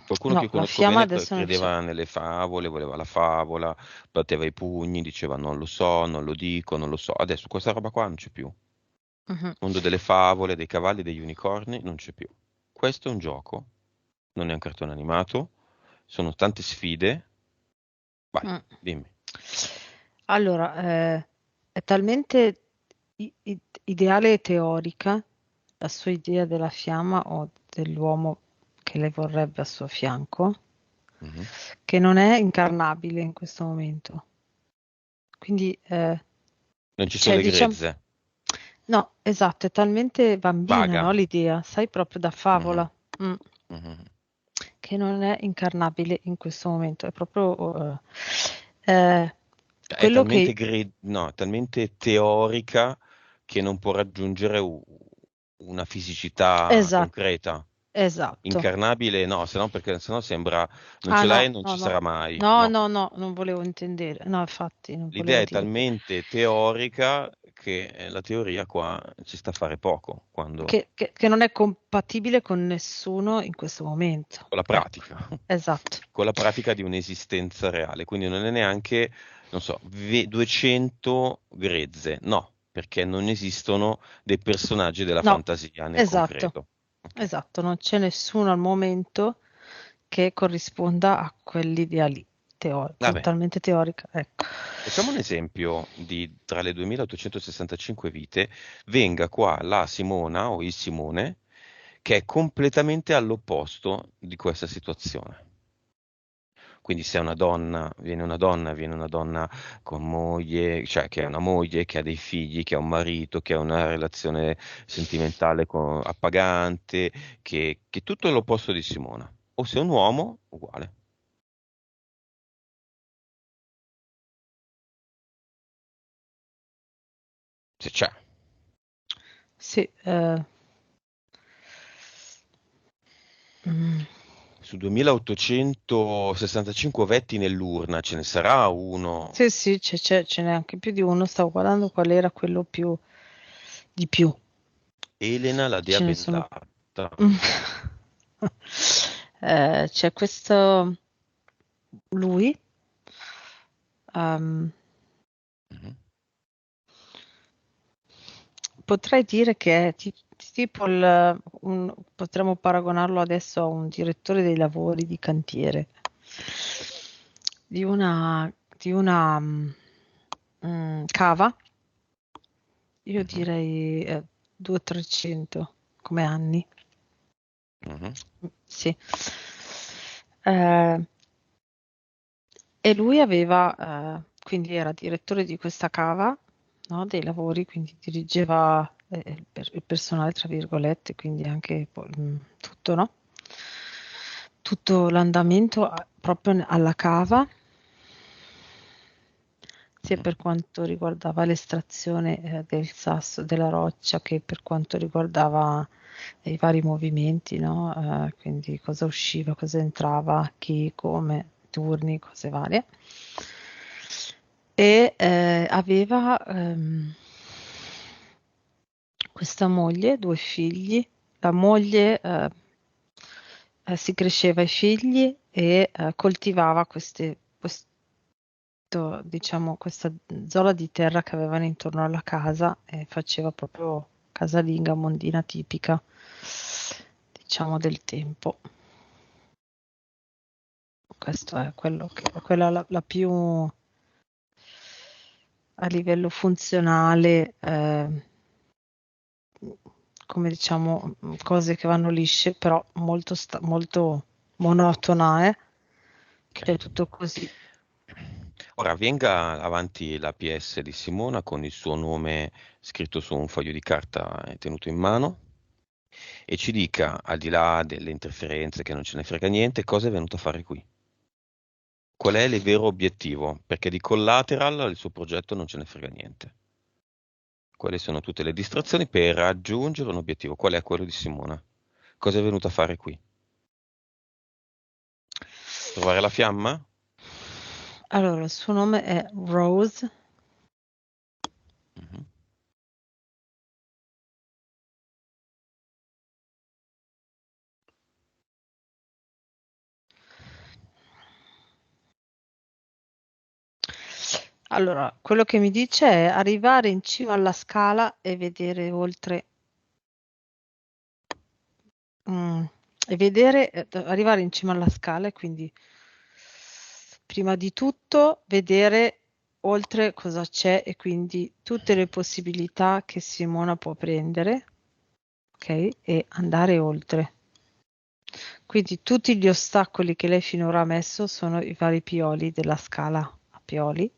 Qualcuno No, che la conosco fiamma bene adesso non c'è. credeva nelle favole, voleva la favola, batteva i pugni, diceva non lo so, non lo dico, non lo so. Adesso questa roba qua non c'è più. Mhm. Il mondo delle favole, dei cavalli, degli unicorni non c'è più. Questo è un gioco, non è un cartone animato, sono tante sfide. Vai, Mm. dimmi. Allora, è talmente ideale e teorica la sua idea della fiamma o dell'uomo che lei vorrebbe a suo fianco, Mhm. che non è incarnabile in questo momento. Quindi, Non ci sono cioè, le diciamo, grezze. no, esatto, è talmente bambina, Vaga. no, l'idea, sai, proprio da Mhm, favola, mhm. che non è incarnabile in questo momento, è proprio eh, È quello talmente, che... no, talmente teorica che non può raggiungere una fisicità Esatto, concreta. esatto. Incarnabile no, se no, perché sennò sembra non Ah ce l'hai no, e non no, ci no, sarà mai. no, No, no, no, non volevo intendere, no, infatti non l'idea volevo è dire quello. talmente teorica che la teoria qua ci sta a fare poco quando Che non è compatibile con nessuno in questo momento. con la Ecco, pratica, esatto. con la pratica di un'esistenza reale. Quindi non è neanche, non so, 200 grezze, no, perché non esistono dei personaggi della No, fantasia nel esatto, concreto. Ok, esatto, non c'è nessuno al momento che corrisponda a quell'idea lì, va bene. talmente teorica, ecco. Facciamo un esempio di tra le 2865 vite, venga qua la Simona o il Simone, che è completamente all'opposto di questa situazione. Quindi se è una donna, viene una donna con moglie, cioè che è una moglie, che ha dei figli, che ha un marito, che ha una relazione sentimentale appagante, che tutto è l'opposto di Simona. O se è un uomo, uguale. Se c'è. Sì, mm, Su 2865 vetti nell'urna ce ne sarà uno. sì, sì, ce n'è anche più di uno, stavo guardando qual era quello più di più. Elena la dea Ce ne sono. bellata. C'è questo lui, ehm, Mhm. potrei dire che è tipo potremmo paragonarlo adesso a un direttore dei lavori di cantiere di una cava, io Mhm. direi 200-300 come anni. Mhm. Sì. Eh, e lui aveva, quindi era direttore di questa cava, no, dei lavori, quindi dirigeva il personale, tra virgolette, quindi anche poi, tutto, no? Tutto l'andamento proprio alla cava, sia Mhm. per quanto riguardava l'estrazione del sasso, della roccia, che per quanto riguardava i vari movimenti, no? Quindi cosa usciva, cosa entrava, chi, come, turni, cose varie. E aveva questa moglie, due figli. La moglie si cresceva i figli e coltivava diciamo, questa zona di terra che avevano intorno alla casa e faceva proprio casalinga mondina tipica, diciamo, del tempo. Questo è quella la più a livello funzionale, come diciamo, cose che vanno lisce, però molto monotona, Ok. cioè tutto così. Ora venga avanti la PS di Simona con il suo nome scritto su un foglio di carta e tenuto in mano e ci dica, al di là delle interferenze che non ce ne frega niente, cosa è venuto a fare qui. Qual è il vero obiettivo? Perché di collateral il suo progetto non ce ne frega niente. Quali sono tutte le distrazioni per raggiungere un obiettivo? Qual è quello di Simona? Cosa è venuto a fare qui? Trovare la fiamma? Allora, il suo nome è Rose. Mhm. Allora, quello che mi dice è arrivare in cima alla scala e vedere oltre. mm, e vedere, arrivare in cima alla scala e quindi prima di tutto vedere oltre cosa c'è e quindi tutte le possibilità che Simona può prendere, ok? E andare oltre. Quindi tutti gli ostacoli che lei finora ha messo sono i vari pioli della scala a pioli.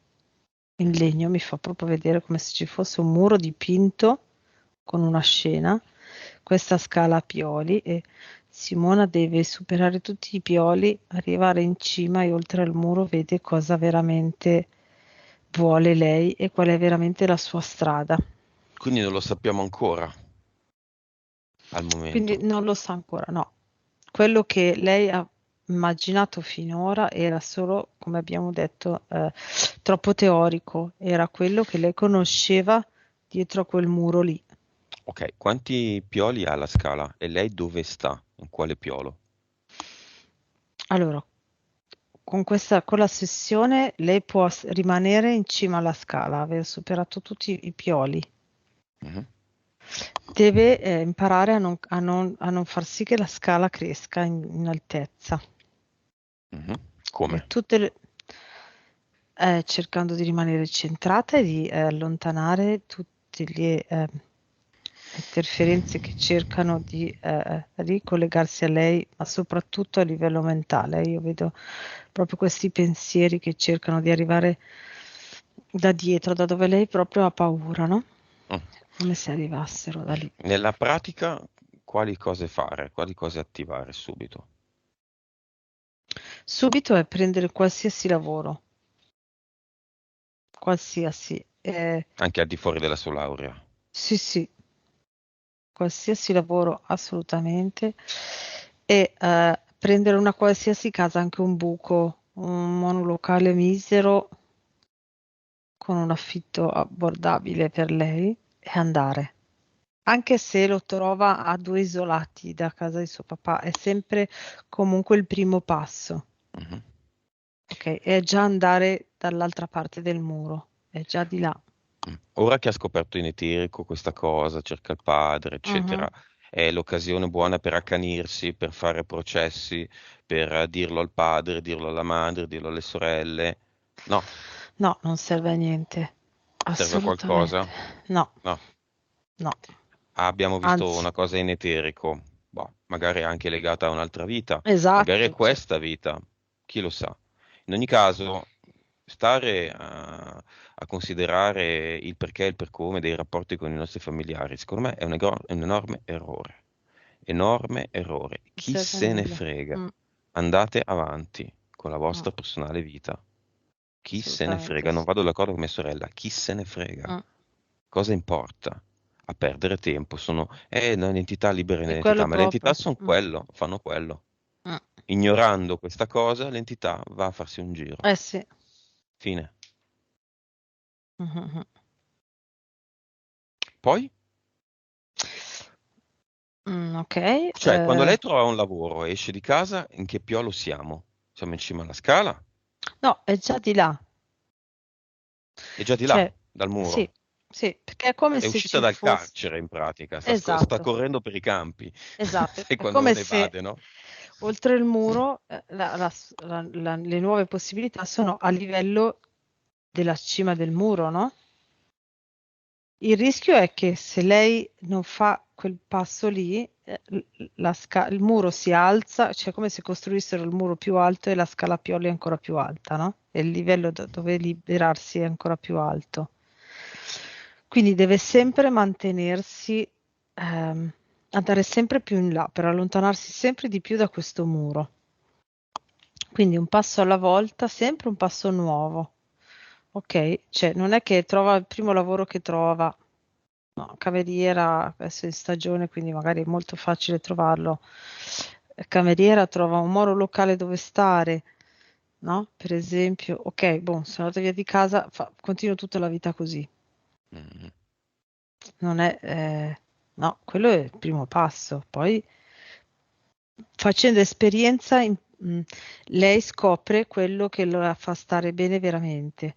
In legno mi fa proprio vedere come se ci fosse un muro dipinto con una scena, questa scala a pioli e Simona deve superare tutti i pioli, arrivare in cima e oltre al muro vede cosa veramente vuole lei e qual è veramente la sua strada. Quindi non lo sappiamo ancora al Quindi momento. non lo sa ancora, no. Quello che lei ha immaginato finora era solo, come abbiamo detto, troppo teorico, era quello che lei conosceva dietro a quel muro lì. Ok, quanti pioli ha la scala? E lei dove sta? In quale piolo? Allora, con la sessione lei può rimanere in cima alla scala, aver superato tutti i pioli. Mhm, Deve imparare a non far sì che la scala cresca in altezza. mhm. E Come? cercando di rimanere centrata e di allontanare tutte le interferenze che cercano di ricollegarsi a lei, ma soprattutto a livello mentale. Io vedo proprio questi pensieri che cercano di arrivare da dietro, da dove lei proprio ha paura, no? Mm. Come se arrivassero da lì. Nella pratica, quali cose fare? Quali cose attivare subito? Subito è prendere qualsiasi lavoro, qualsiasi. Anche al di fuori della sua laurea. Sì, sì, qualsiasi lavoro assolutamente e prendere una qualsiasi casa, anche un buco, un monolocale misero con un affitto abbordabile per lei e andare. Anche se lo trova a 2 isolati da casa di suo papà, è sempre comunque il primo passo, Mhm. ok? È già andare dall'altra parte del muro, è già di là. Mm. Ora che ha scoperto in eterico questa cosa, cerca il padre, Mhm. eccetera, è l'occasione buona per accanirsi, per fare processi, per dirlo al padre, dirlo alla madre, dirlo alle sorelle. No, No, non serve a niente, serve a assolutamente. qualcosa? No, No. no, Abbiamo visto anzi, una cosa in eterico, boh, magari anche legata a un'altra vita, magari è esatto, cioè, questa vita, chi lo sa. In ogni caso, stare a considerare il perché e il per come dei rapporti con i nostri familiari, secondo me è un enorme errore. Enorme errore. non Chi serve a se ne nulla. frega? Mm, Andate avanti con la mm, vostra personale vita. Chi se ne assolutamente frega? Non sì. vado d'accordo con mia sorella. Chi se ne frega? Mm. Cosa importa? A perdere tempo. Sono, no, le entità libere È nelle quello entità, ma le entità proprio. sono Mm, quello, fanno quello. mm. Ignorando questa cosa, l'entità va a farsi un giro. Eh sì. Fine. Mhm. Poi, Ok. cioè, quando lei trova un lavoro e esce di casa, in che piolo siamo? Siamo in cima alla scala? No, è già di là. È già di là, Cioè, dal sì, muro. sì, perché è come È se uscita ci dal fosse. carcere in pratica, sta Esatto, correndo per i campi. esatto. Sai È quando come uno se evade, no? oltre il muro le nuove possibilità sono a livello della cima del muro, no? Il rischio è che se lei non fa quel passo lì, il muro si alza, cioè come se costruissero il muro più alto e la scala a pioli è ancora più alta, no? E il livello dove liberarsi è ancora più alto. Quindi deve sempre mantenersi, andare sempre più in là per allontanarsi sempre di più da questo muro. Quindi un passo alla volta, sempre un passo nuovo. Ok, cioè non è che trova il primo lavoro che trova, no, cameriera, adesso è in stagione, quindi magari è molto facile trovarlo. Cameriera trova un monolocale dove stare, no? Per esempio, ok, boh, sono andata via di casa, continuo tutta la vita così. Mm. Non è, no, quello è il primo passo. Poi facendo esperienza, lei scopre quello che la fa stare bene veramente,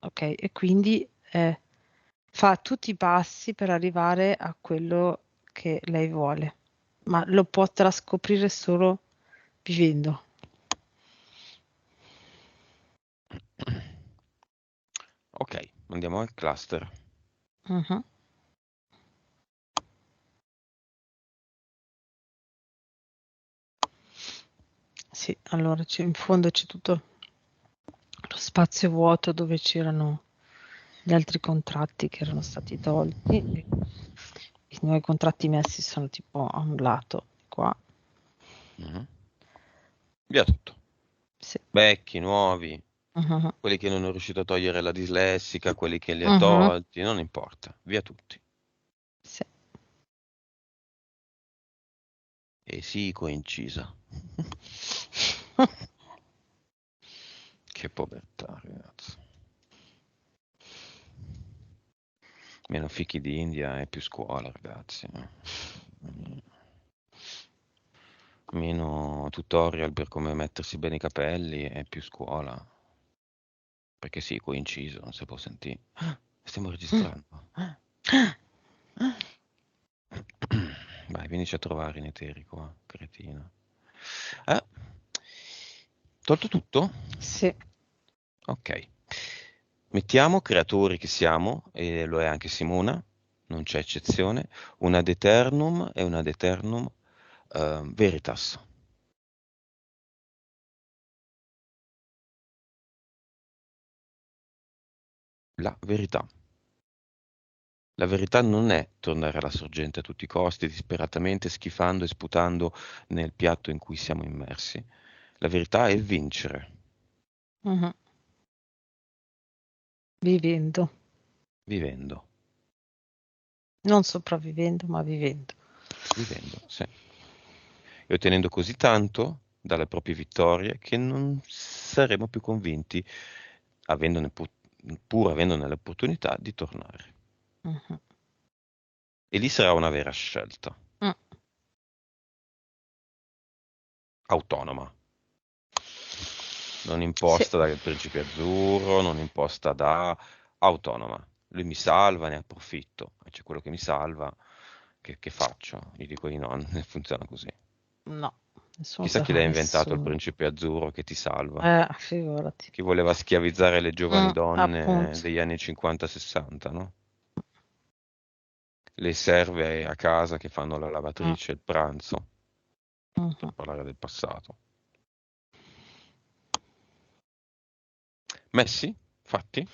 ok? E quindi fa tutti i passi per arrivare a quello che lei vuole, ma lo potrà scoprire solo vivendo. Ok, andiamo al cluster. Mhm. Sì, allora in fondo c'è tutto lo spazio vuoto dove c'erano gli altri contratti che erano stati tolti. E i nuovi contratti messi sono tipo a un lato qua. Mhm. Via tutto. Sì. Vecchi, nuovi, Mhm. quelli che non è riuscito a togliere la dislessica, quelli che li ha Mhm. tolti, non importa, via tutti. Sì. E sì, coincisa. Che povertà, ragazzi. Meno fichi d'India e più scuola, ragazzi. Meno tutorial per come mettersi bene i capelli e più scuola. Perché sì, coinciso, non si può sentire. Stiamo registrando. Vai, vienici a trovare in eterico, qua, cretino. Tolto tutto? Sì. Ok. Mettiamo creatori che siamo, e lo è anche Simona, non c'è eccezione, un ad eternum e un ad eternum veritas. La verità. La verità non è tornare alla sorgente a tutti i costi, disperatamente schifando e sputando nel piatto in cui siamo immersi. La verità è vincere, Mhm. Vivendo, vivendo, non sopravvivendo, ma vivendo. vivendo, sì. E ottenendo così tanto dalle proprie vittorie che non saremo più convinti, avendone pur avendone l'opportunità, di tornare. Mhm. E lì sarà una vera scelta, Mm. autonoma, non Sì. imposta dal principe azzurro, non imposta da autonoma. Lui mi salva, ne approfitto. C'è quello che mi salva, che faccio? Gli dico di no, non funziona così. No, nessuno Chissà chi l'ha sarà inventato il nessuno. principe azzurro che ti salva. Figurati. Chi voleva schiavizzare le giovani donne Appunto. degli anni 50-60, no? Le serve a casa che fanno la Mm. lavatrice e il pranzo, per Mhm. parlare del passato. Messi? Fatti?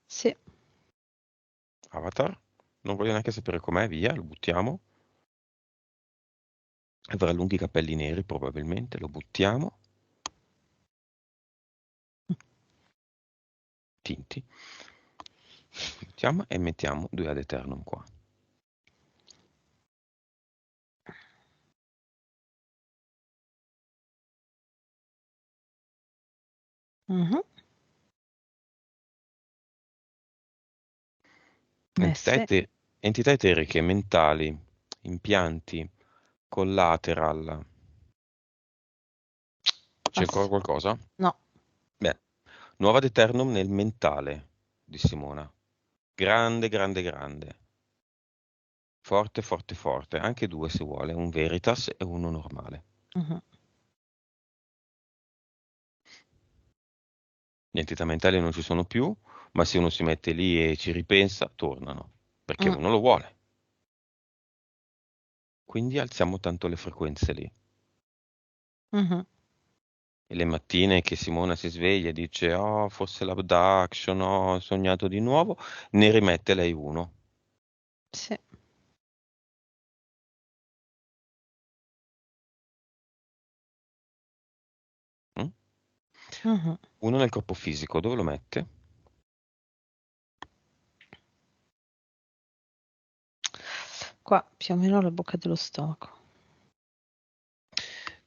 Sì. Avatar? Non voglio neanche sapere com'è, via, lo buttiamo. Avrà lunghi capelli neri probabilmente, lo buttiamo. Tinti. Buttiamo e mettiamo 2 ad eternum qua. Mhm. Entità, Messe. entità eteriche, mentali, impianti, collateral. C'è ancora Pass- qualcosa? No. Beh, nuova ad eternum nel mentale di Simona. Grande, grande, grande. Forte, forte, forte. Anche due se vuole, un Veritas e uno normale. Mhm. Gli entità mentali non ci sono più, ma se uno si mette lì e ci ripensa, tornano, perché Mm. uno lo vuole. Quindi alziamo tanto le frequenze lì. Mhm. E le mattine che Simona si sveglia e dice, oh, forse l'abduction, ho sognato di nuovo, ne rimette lei uno. Sì. Mm? Mhm. Uno nel corpo fisico, dove lo mette? Qua più o meno alla bocca dello stomaco.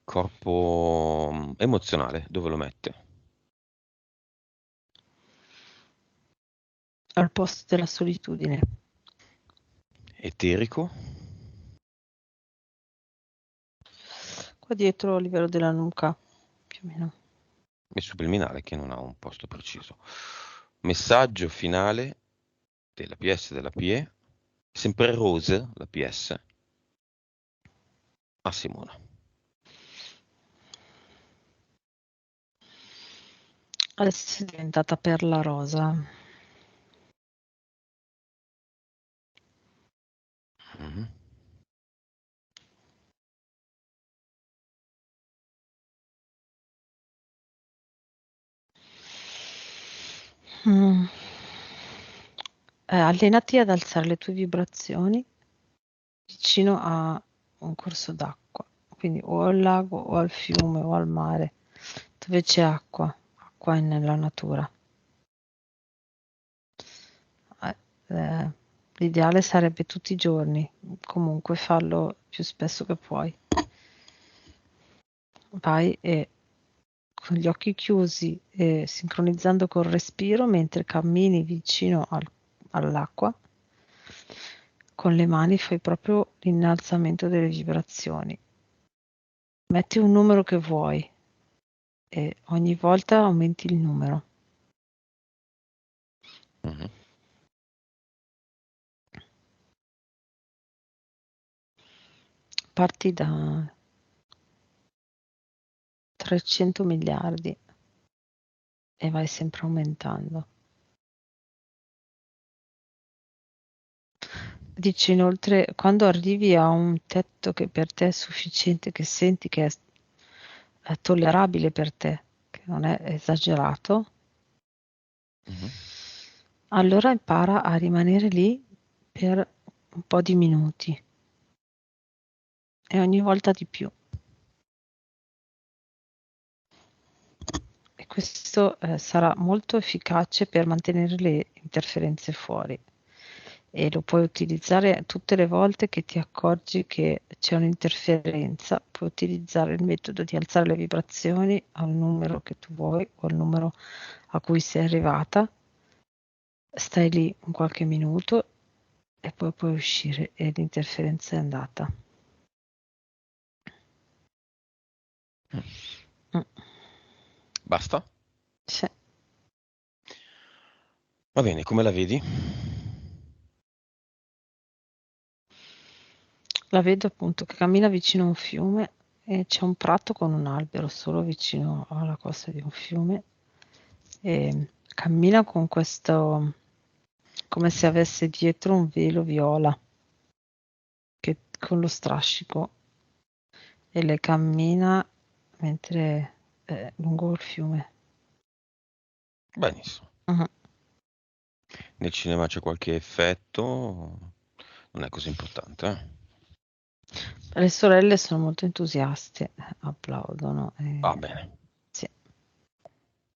Corpo emozionale, dove lo mette? Al posto della solitudine. Eterico? Qua dietro a livello della nuca, più o meno. E subliminale, che non ha un posto preciso. Messaggio finale della PS e della PE, sempre Rose, la PS, a Simona. Adesso è diventata perla rosa. Mhm. Mm. Allenati ad alzare le tue vibrazioni vicino a un corso d'acqua, quindi o al lago o al fiume o al mare, dove c'è acqua, acqua è nella natura. Eh, L'ideale sarebbe tutti i giorni, comunque farlo più spesso che puoi. Vai e con gli occhi chiusi e sincronizzando col respiro mentre cammini vicino all'acqua, con le mani fai proprio l'innalzamento delle vibrazioni. Metti un numero che vuoi e ogni volta aumenti il numero. Mhm. Parti da 300 miliardi e vai sempre aumentando. Dici inoltre, quando arrivi a un tetto che per te è sufficiente, che senti che è tollerabile per te, che non è esagerato, Mhm. allora impara a rimanere lì per un po' di minuti e ogni volta di più. E questo sarà molto efficace per mantenere le interferenze fuori. E lo puoi utilizzare tutte le volte che ti accorgi che c'è un'interferenza, puoi utilizzare il metodo di alzare le vibrazioni al numero che tu vuoi o al numero a cui sei arrivata, stai lì un qualche minuto e poi puoi uscire e l'interferenza è andata. Mm. Basta? Sì. Va bene, come la vedi? La vedo appunto che cammina vicino a un fiume e c'è un prato con un albero solo vicino alla costa di un fiume e cammina con questo, come se avesse dietro un velo viola che, con lo strascico e le cammina mentre lungo il fiume. Benissimo. Mhm. Nel cinema c'è qualche effetto? Non è così importante, eh? Le sorelle sono molto entusiaste, applaudono. Va bene.